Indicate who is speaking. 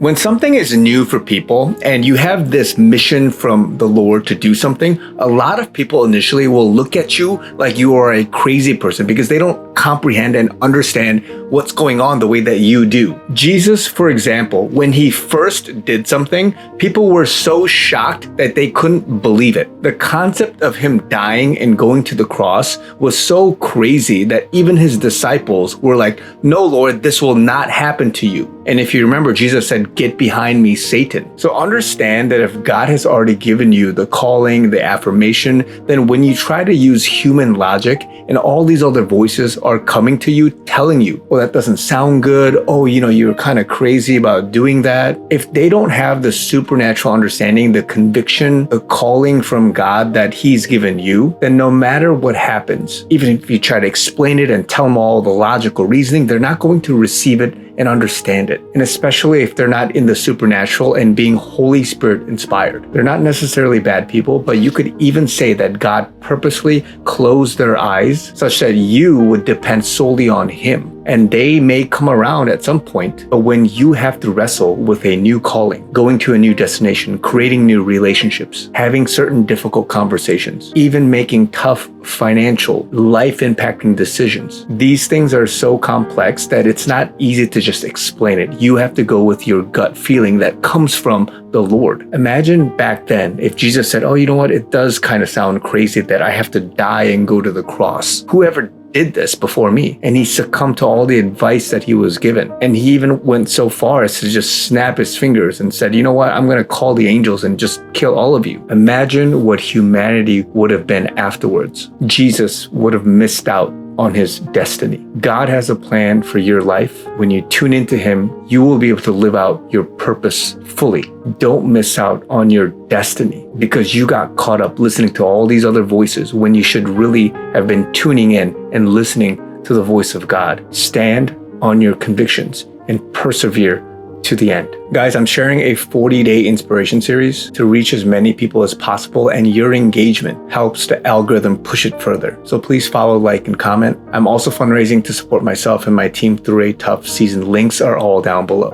Speaker 1: When something is new for people and you have this mission from the Lord to do something, a lot of people initially will look at you like you are a crazy person because they don't comprehend and understand what's going on the way that you do. Jesus, for example, when he first did something, people were so shocked that they couldn't believe it. The concept of him dying and going to the cross was so crazy that even his disciples were like, "No, Lord, this will not happen to you." And if you remember, Jesus said, "Get behind me, Satan." So understand that if God has already given you the calling, the affirmation, then when you try to use human logic and all these other voices are coming to you, telling you, "Oh, that doesn't sound good. Oh, you're kind of crazy about doing that." If they don't have the supernatural understanding, the conviction, the calling from God that he's given you, then no matter what happens, even if you try to explain it and tell them all the logical reasoning, they're not going to receive it and understand it. And especially if they're not in the supernatural and being Holy Spirit inspired. They're not necessarily bad people, but you could even say that God purposely closed their eyes such that you would depend solely on him. And they may come around at some point, but when you have to wrestle with a new calling, going to a new destination, creating new relationships, having certain difficult conversations, even making tough financial, life-impacting decisions, these things are so complex that it's not easy to just explain it. You have to go with your gut feeling that comes from the Lord. Imagine back then if Jesus said, "Oh, you know what? It does kind of sound crazy that I have to die and go to the cross. Whoever did this before me?" And he succumbed to all the advice that he was given. And he even went so far as to just snap his fingers and said, "You know what? I'm going to call the angels and just kill all of you." Imagine what humanity would have been afterwards. Jesus would have missed out on his destiny. God has a plan for your life. When you tune into him, you will be able to live out your purpose fully. Don't miss out on your destiny because you got caught up listening to all these other voices when you should really have been tuning in and listening to the voice of God. Stand on your convictions and persevere to the end. Guys, I'm sharing a 40-day inspiration series to reach as many people as possible, and your engagement helps the algorithm push it further. So please follow, like, and comment. I'm also fundraising to support myself and my team through a tough season. Links are all down below.